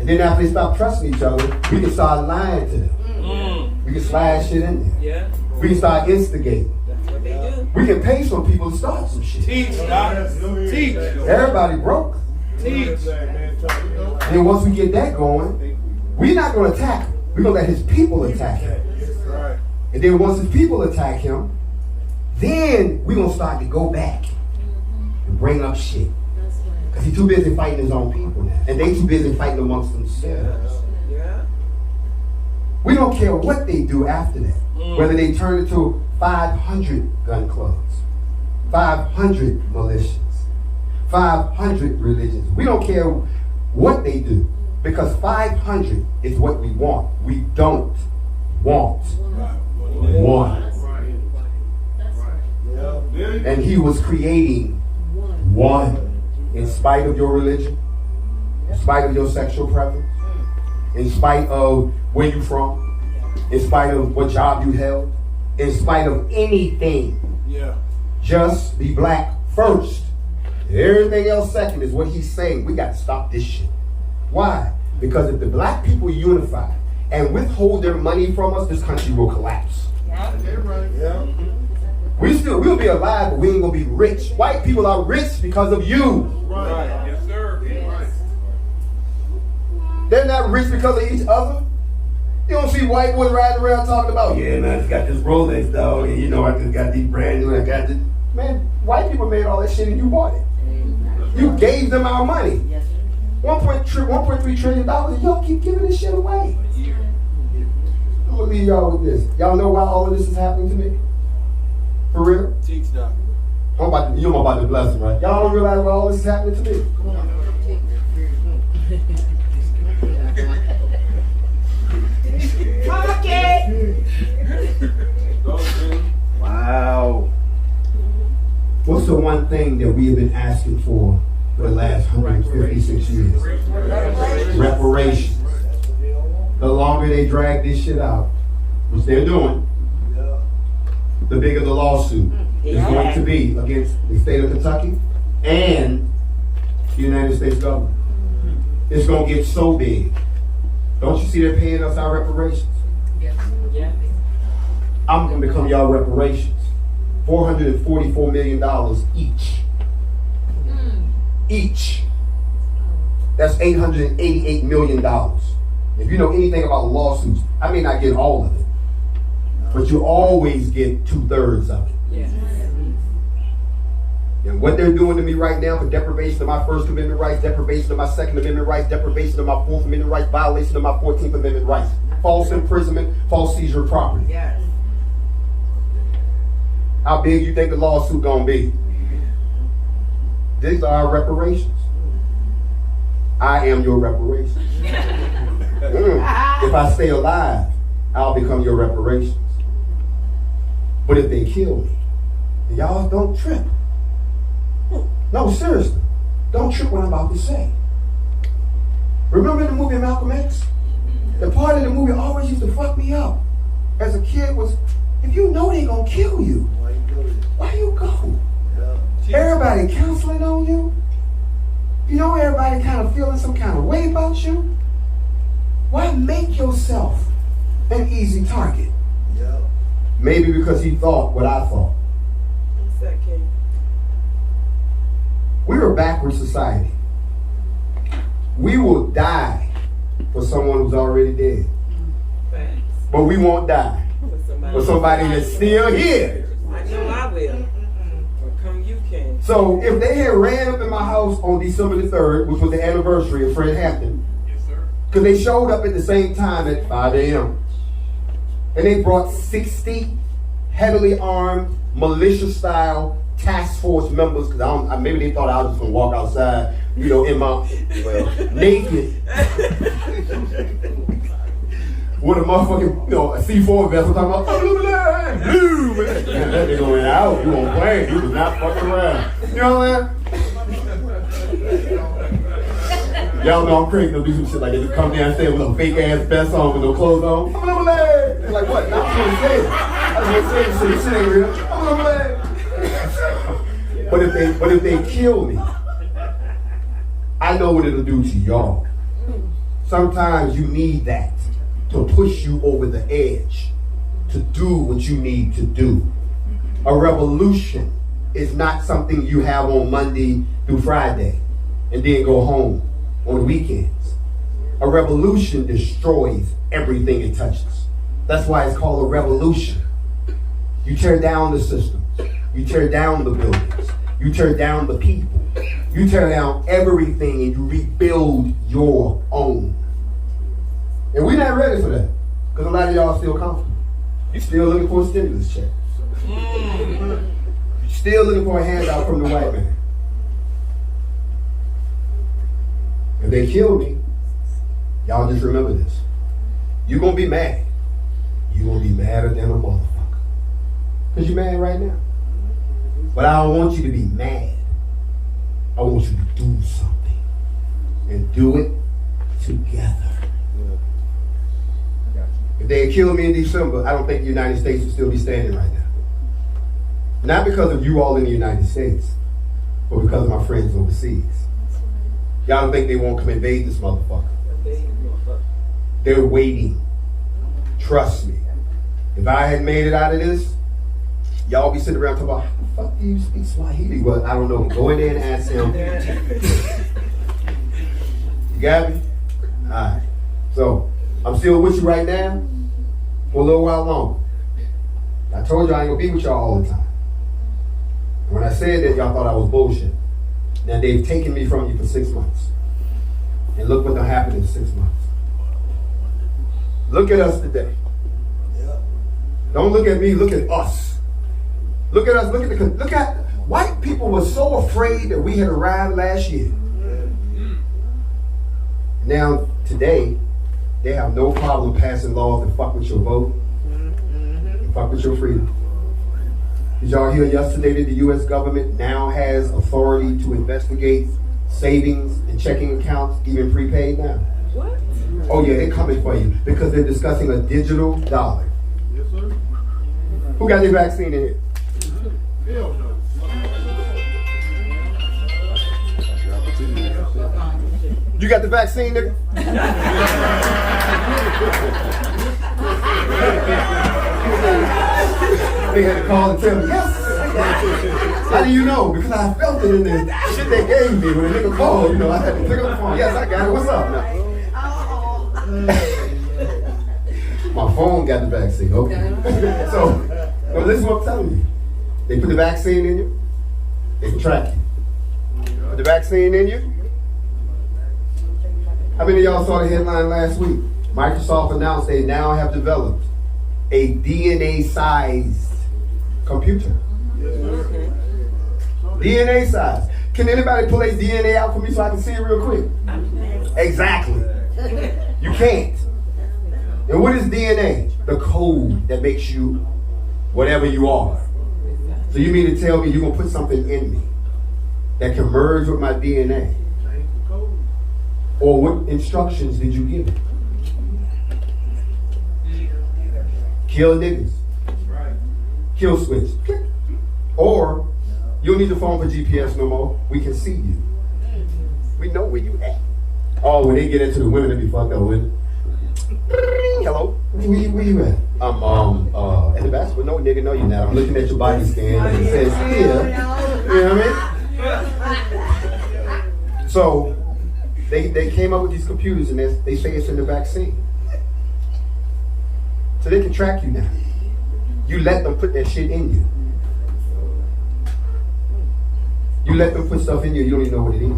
And then after they stop trusting each other, we can start lying to them. We can slide shit in there. Yeah. We can start instigating. That's what they do. We can pay some people to start some shit. Teach, Doc. Teach. Everybody broke. Teach. And once we get that going, we're not going to attack him. We're going to let his people attack him. And then once his people attack him, then we're going to start to go back and bring up shit. Because he's too busy fighting his own people now. And they too busy fighting amongst themselves. Yeah. We don't care what they do after that. Whether they turn it to 500 gun clubs, 500 militias, 500 religions. We don't care what they do. Because 500 is what we want. We don't want one. And he was creating one. In spite of your religion, in spite of your sexual preference, in spite of where you're from, in spite of what job you held, in spite of anything. Just be black first. Everything else second is what he's saying. We got to stop this shit. Why? Because if the black people unify and withhold their money from us, this country will collapse. We'll be alive, but we ain't gonna be rich. White people are rich because of you. Right. Yes, sir. Right. They're not rich because of each other. You don't see white boys riding around talking about, yeah, man, I just got this Rolex, dog, and you know, I just got these brand new, I got this. Man, white people made all that shit and you bought it. You gave them our money. $1.3 trillion, and y'all keep giving this shit away. I'm gonna leave y'all with this. Y'all know why all of this is happening to me? For real? Teach, Doc. I'm about to bless them, right? Y'all don't realize why all this is happening to me? Wow. What's the one thing that we have been asking for the last 156 years? Reparations. The longer they drag this shit out, which they're doing, the bigger the lawsuit is going to be against the state of Kentucky and the United States government. It's going to get so big. Don't you see they're paying us our reparations? Yeah. I'm going to become y'all reparations. $444 million each. Each. That's $888 million. If you know anything about lawsuits, I may not get all of it, but you always get 2/3 of it. Yeah. And what they're doing to me right now for deprivation of my First Amendment rights, deprivation of my Second Amendment rights, deprivation of my Fourth Amendment rights, violation of my 14th Amendment rights, false imprisonment, false seizure of property. Yes. How big you think the lawsuit gonna be? These are our reparations. I am your reparations. If I stay alive, I'll become your reparations. But if they kill me, y'all don't trip. No, seriously. Don't trip what I'm about to say. Remember the movie Malcolm X? The part of the movie always used to fuck me up as a kid was, if you know they gonna kill you, why you go? Everybody counseling on you. You know everybody kind of feeling some kind of way about you. Why make yourself an easy target? Maybe because he thought what I thought. We're a backward society. We will die for someone who's already dead. Thanks. But we won't die for somebody that's still here. I know I will. Or come you can. So if they had ran up in my house on December the 3rd, which was the anniversary of Fred Hampton, because they showed up at the same time at 5 a.m. and they brought 60 heavily armed, militia-style task force members, because maybe they thought I was just going to walk outside, you know, in my, naked. With a motherfucking, you know, a C4 vessel talking about, blue, man. That nigga went out, you won't play, he was not fucking around. You know what I'm saying? Y'all know I'm crazy, they'll do some shit like they just come downstairs with a fake ass vest on with no clothes on. They're like, what? Nah, I'm just saying. I was just saying, this shit ain't real. But if they kill me, I know what it'll do to y'all. Sometimes you need that to push you over the edge, to do what you need to do. A revolution is not something you have on Monday through Friday and then go home on the weekends. A revolution destroys everything it touches. That's why it's called a revolution. You tear down the systems. You tear down the buildings. You tear down the people. You tear down everything and you rebuild your own. And we're not ready for that. Because a lot of y'all still comfortable. You're still looking for a stimulus check. You're still looking for a handout from the white man. If they kill me, y'all just remember this. You're going to be mad. You're going to be madder than a motherfucker. Because you're mad right now. But I don't want you to be mad. I want you to do something. And do it together. If they had killed me in December, I don't think the United States would still be standing right now. Not because of you all in the United States, but because of my friends overseas. Y'all don't think they won't come invade this motherfucker. They're waiting. Trust me. If I had made it out of this, y'all be sitting around talking about, how the fuck do you speak Swahili? Well, I don't know. Go in there and ask him. You got me? All right. So, I'm still with you right now for a little while longer. I told you I ain't gonna be with y'all all the time. When I said that, y'all thought I was bullshit. Now they've taken me from you for 6 months. And look what done happened in 6 months. Look at us today. Don't look at me, look at us. Look at us, look at white people were so afraid that we had arrived last year. Now today, they have no problem passing laws that fuck with your vote, and fuck with your freedom. Did y'all hear yesterday that the U.S. government now has authority to investigate savings and checking accounts, even prepaid now? What? Oh yeah, they're coming for you because they're discussing a digital dollar. Yes, sir. Who got their vaccine in here? Hell no. You got the vaccine, nigga? They had to call and tell me, yes. How do you know? Because I felt it in the shit they gave me when a nigga called. You know, I had to pick up the phone. Yes, I got it. What's up now? My phone got the vaccine. Okay. So this is what I'm telling you. They put the vaccine in you. They can track you. Put the vaccine in you. How many of y'all saw the headline last week? Microsoft announced they now have developed a DNA-sized computer. DNA size. Can anybody pull their DNA out for me so I can see it real quick? Exactly. You can't. And what is DNA? The code that makes you whatever you are. So you mean to tell me you're going to put something in me that can merge with my DNA? Or what instructions did you give it? Kill niggas. Kill switch. Or you don't need the phone for GPS no more. We can see you. We know where you at. Oh, when they get into the women, they be fucked up with. Hello. Where you at? I'm at the basketball. No, nigga, no, you're not. I'm looking at your body scan and it says here. You know what I mean? So they came up with these computers and they say it's in the vaccine. So they can track you now. You let them put that shit in you. You let them put stuff in you, you don't even know what it is.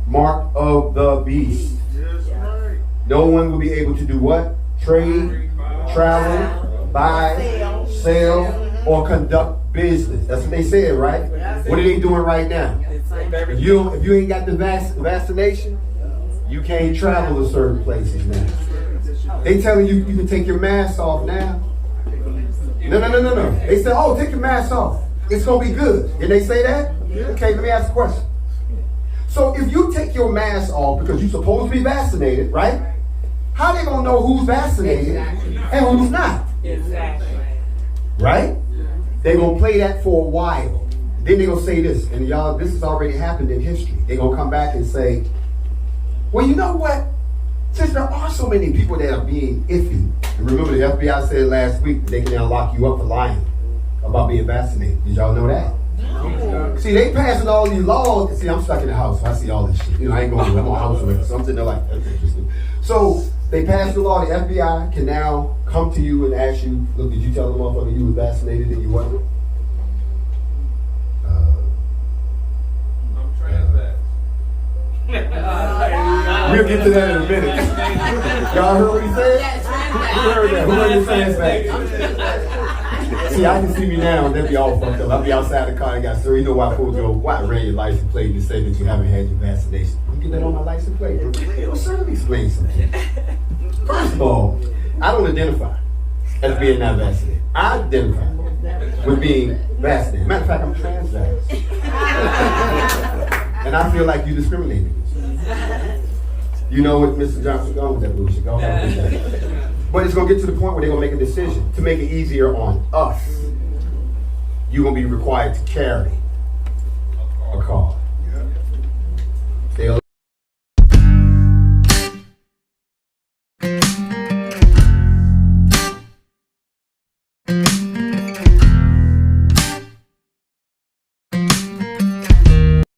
Mark of the beast. Yes, right. No one will be able to do what? Trade, travel, buy, sell, or conduct business. That's what they said, right? What are they doing right now? If you ain't got the vaccination, you can't travel to certain places now. They telling you you can take your mask off now. No. They said, oh, take your mask off. It's going to be good. Did they say that? Okay, let me ask a question. So if you take your mask off because you're supposed to be vaccinated, right? How they going to know who's vaccinated and who's not? Exactly. Right? They're going to play that for a while. Then they're going to say this. And y'all, this has already happened in history. They're going to come back and say, Well, you know what? Since there are so many people that are being iffy, and remember the FBI said last week that they can now lock you up for lying about being vaccinated. Did y'all know that? No. See, they passing all these laws. See, I'm stuck in the house, so I see all this shit. You know, I ain't going. I'm on house arrest. So I'm sitting there like, that's interesting. So they passed the law. The FBI can now come to you and ask you, look, did you tell the motherfucker you was vaccinated and you wasn't? I'm trans-vax. We'll get to that in a minute. Y'all heard what he said? Who heard that? Who heard the trans-vax? See, I can see me now and they'll be all fucked up. I'll be outside the car and got, so you know why I pulled your, why I ran your license plate and say that you haven't had your vaccination. You get that on my license plate? Well, sir, let me explain something. First of all, I don't identify as being not vaccinated. I identify with being vaccinated. Matter of fact, I'm trans-vax. And I feel like you discriminate against me. You know what Mr. Johnson going with that bullshit. Go ahead with that. But it's going to get to the point where they're going to make a decision to make it easier on us. You're going to be required to carry a car.